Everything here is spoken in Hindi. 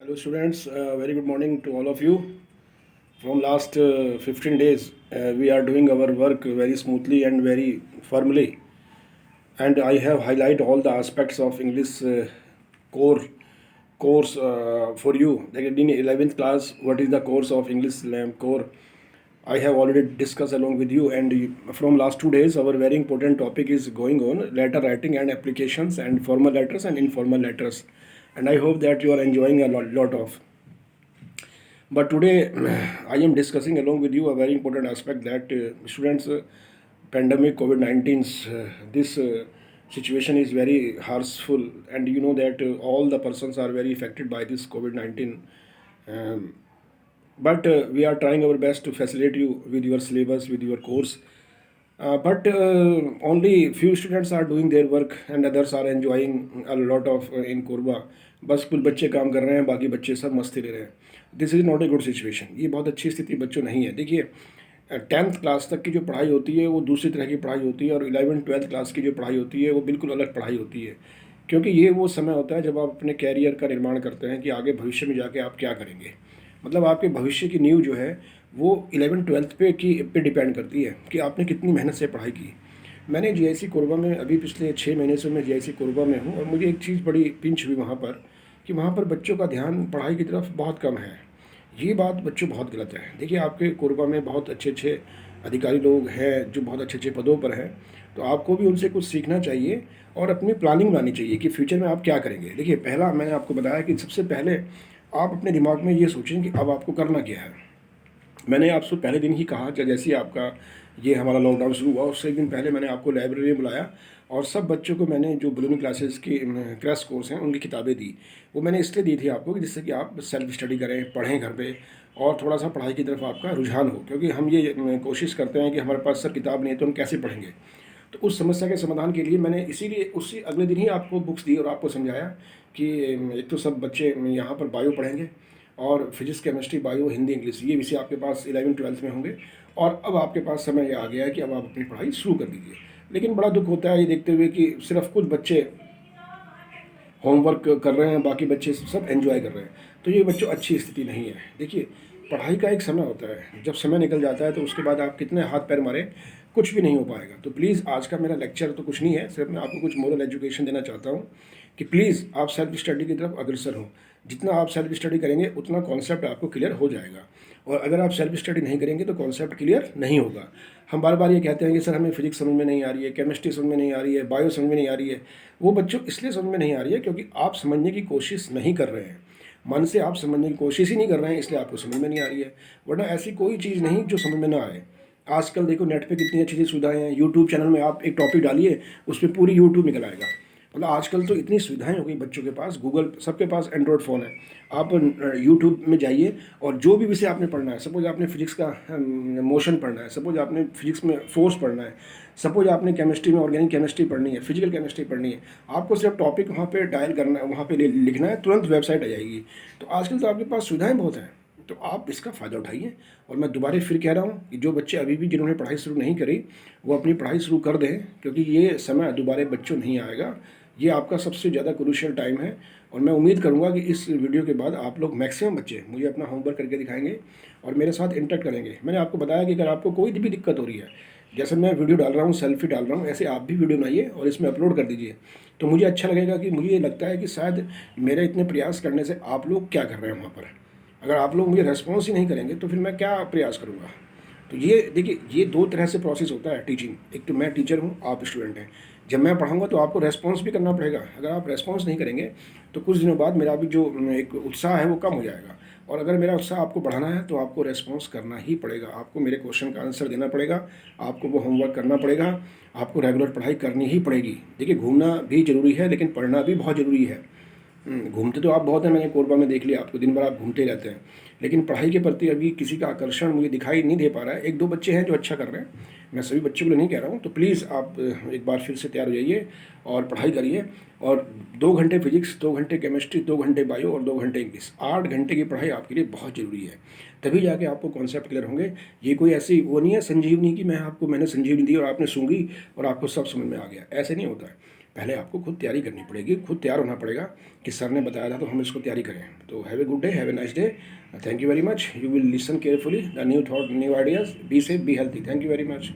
Hello students, very good morning to all of you. From last 15 days, we are doing our work very smoothly and very firmly. And I have highlight all the aspects of English core course for you. Like in 11th class, what is the course of English core? I have already discussed along with you. And from last 2 days, our very important topic is going on letter writing and applications and formal letters and informal letters. And I hope that you are enjoying a lot of. But today, I am discussing along with you a very important aspect that students, pandemic COVID 19's this situation is very harshful, and you know that all the persons are very affected by this COVID 19. Um, but we are trying our best to facilitate you with your syllabus, with your course. But only few students are doing their work and others are enjoying a lot of in Korba. बस कुछ बच्चे काम कर रहे हैं, बाकी बच्चे सब मस्ती ले रहे हैं. This is not a good situation. ये बहुत अच्छी स्थिति बच्चों नहीं है. देखिए, 10th क्लास तक की जो पढ़ाई होती है वो दूसरी तरह की पढ़ाई होती है, और 11th 12th क्लास की जो पढ़ाई होती है वो बिल्कुल अलग पढ़ाई होती है. क्योंकि ये वो समय होता है जब आप अपने कैरियर का निर्माण करते हैं कि आगे भविष्य में जाके आप क्या करेंगे. मतलब आपके भविष्य की नींव जो है वो 11th 12th पे डिपेंड करती है कि आपने कितनी मेहनत से पढ़ाई की. मैंने जीआईसी कोरबा में अभी पिछले 6 महीने से मैं जीआईसी कोरबा में हूँ, और मुझे एक चीज़ बड़ी पिंच हुई वहाँ पर कि वहाँ पर बच्चों का ध्यान पढ़ाई की तरफ बहुत कम है. ये बात बच्चों बहुत गलत है. देखिए, आपके कोरबा में बहुत अच्छे अच्छे अधिकारी लोग हैं जो बहुत अच्छे अच्छे पदों पर हैं, तो आपको भी उनसे कुछ सीखना चाहिए और अपनी प्लानिंग बनानी चाहिए कि फ्यूचर में आप क्या करेंगे. देखिए, पहला मैंने आपको बताया कि सबसे पहले आप अपने दिमाग में ये सोचें कि अब आपको करना क्या है. मैंने आपसे पहले दिन ही कहा कि जैसे ही आपका ये हमारा लॉकडाउन शुरू हुआ उससे एक दिन पहले मैंने आपको लाइब्रेरी में बुलाया, और सब बच्चों को मैंने जो ब्लूमिंग क्लासेस की क्रैश कोर्स हैं उनकी किताबें दी. वो मैंने इसलिए दी थी आपको कि जिससे कि आप सेल्फ स्टडी करें, पढ़ें घर पे, और थोड़ा सा पढ़ाई की तरफ आपका रुझान हो. क्योंकि हम ये कोशिश करते हैं कि हमारे पास सर किताब नहीं है तो हम कैसे पढ़ेंगे. तो उस समस्या के समाधान के लिए मैंने इसीलिए उसी अगले दिन ही आपको बुक्स दी और आपको समझाया कि एक तो सब बच्चे यहाँ पर बायो पढ़ेंगे, और physics chemistry bio Hindi English ये विषय आपके पास 11th 12th में होंगे. और अब आपके पास समय ये आ गया है कि अब आप अपनी पढ़ाई शुरू कर दीजिए. लेकिन बड़ा दुख होता है ये देखते हुए कि सिर्फ कुछ बच्चे होमवर्क कर रहे हैं, बाकी बच्चे सब एंजॉय कर रहे हैं. तो ये बच्चों अच्छी स्थिति नहीं है. देखिए, पढ़ाई का एक समय होता है, जब समय निकल जाता है तो उसके बाद आप कितने हाथ पैर मारें, कुछ भी नहीं हो पाएगा. तो प्लीज़, आज का मेरा लेक्चर तो कुछ नहीं है, सिर्फ मैं आपको कुछ मोरल एजुकेशन देना चाहता हूँ कि प्लीज़ आप सेल्फ स्टडी की तरफ अग्रसर हों. जितना आप सेल्फ स्टडी करेंगे उतना कॉन्सेप्ट आपको क्लियर हो जाएगा, और अगर आप सेल्फ स्टडी नहीं करेंगे तो कॉन्सेप्ट क्लियर नहीं होगा. हम बार बार ये कहते हैं कि सर हमें फिजिक्स समझ में नहीं आ रही है, केमिस्ट्री समझ में नहीं आ रही है, बायो समझ में नहीं आ रही है. वो बच्चों इसलिए समझ में नहीं आ रही है क्योंकि आप समझने की कोशिश नहीं कर रहे हैं. मन से आप समझने की कोशिश ही नहीं कर रहे हैं, इसलिए आपको समझ में नहीं आ रही है. वरना ऐसी कोई चीज़ नहीं जो समझ में ना आए. आजकल देखो, नेट पे कितनी अच्छी अच्छी सुविधाएं हैं. यूट्यूब चैनल में आप एक टॉपिक डालिए, उस पर पूरी यूट्यूब निकल आएगा. मतलब आजकल तो इतनी सुविधाएं हो गई बच्चों के पास. गूगल, सबके पास एंड्रॉयड फ़ोन है. आप यूट्यूब में जाइए और जो भी विषय आपने पढ़ना है, सपोज आपने फिजिक्स का मोशन पढ़ना है, सपोज आपने फिजिक्स में फोर्स पढ़ना है, सपोज आपने केमिस्ट्री में ऑर्गेनिक केमिस्ट्री पढ़नी है, फिजिकल केमिस्ट्री पढ़नी है, आपको सिर्फ टॉपिक वहाँ पे डायल करना है, वहाँ पे लिखना है, तुरंत वेबसाइट आ जाएगी. तो आजकल तो आपके पास सुविधाएं बहुत हैं, तो आप इसका फ़ायदा उठाइए. और मैं दोबारा फिर कह रहा हूँ कि जो बच्चे अभी भी जिन्होंने पढ़ाई शुरू नहीं करी वो अपनी पढ़ाई शुरू कर दें, क्योंकि ये समय दोबारा बच्चों नहीं आएगा. ये आपका सबसे ज़्यादा क्रूशियल टाइम है. और मैं उम्मीद करूँगा कि इस वीडियो के बाद आप लोग मैक्सिमम बच्चे मुझे अपना होमवर्क करके दिखाएंगे और मेरे साथ इंटरेक्ट करेंगे. मैंने आपको बताया कि अगर आपको कोई भी दिक्कत हो रही है, जैसे मैं वीडियो डाल रहा हूँ, सेल्फी डाल रहा हूँ, ऐसे आप भी वीडियो बनाइए और इसमें अपलोड कर दीजिए. तो मुझे अच्छा लगेगा कि मुझे ये लगता है कि शायद मेरे इतने प्रयास करने से आप लोग क्या कर रहे हैं वहाँ पर. अगर आप लोग मुझे रेस्पॉन्स ही नहीं करेंगे तो फिर मैं क्या प्रयास करूँगा. तो ये देखिए, ये दो तरह से प्रोसेस होता है टीचिंग. एक तो मैं टीचर हूँ, आप स्टूडेंट हैं. जब मैं पढ़ाऊँगा तो आपको रेस्पॉन्स भी करना पड़ेगा. अगर आप रेस्पॉन्स नहीं करेंगे तो कुछ दिनों बाद मेरा भी जो एक उत्साह है वो कम हो जाएगा. और अगर मेरा उत्साह आपको बढ़ाना है तो आपको रेस्पॉन्स करना ही पड़ेगा. आपको मेरे क्वेश्चन का आंसर देना पड़ेगा, आपको वो होमवर्क करना पड़ेगा, आपको रेगुलर पढ़ाई करनी ही पड़ेगी. देखिए, घूमना भी ज़रूरी है लेकिन पढ़ना भी बहुत ज़रूरी है. घूमते तो आप बहुत हैं, मैंने कोरबा में देख लिया आपको, दिन भर आप घूमते रहते हैं. लेकिन पढ़ाई के प्रति अभी किसी का आकर्षण मुझे दिखाई नहीं दे पा रहा है. एक दो बच्चे हैं जो अच्छा कर रहे हैं, मैं सभी बच्चों के लिए नहीं कह रहा हूँ. तो प्लीज़ आप एक बार फिर से तैयार हो जाइए और पढ़ाई करिए. और 2 घंटे फिजिक्स, 2 घंटे केमिस्ट्री, 2 घंटे बायो और 2 घंटे इंग्लिश, 8 घंटे की पढ़ाई आपके लिए बहुत ज़रूरी है. तभी जाके आपको कॉन्सेप्ट क्लियर होंगे. ये कोई ऐसी वो नहीं है संजीवनी की मैंने संजीवनी दी और आपने सूंघी और आपको सब समझ में आ गया. ऐसे नहीं होता है. पहले आपको खुद तैयारी करनी पड़ेगी, खुद तैयार होना पड़ेगा कि सर ने बताया था तो हम इसको तैयारी करें। तो have a good day, have a nice day, thank you very much. You will listen carefully the new thought, new ideas, be safe, be healthy, thank you very much.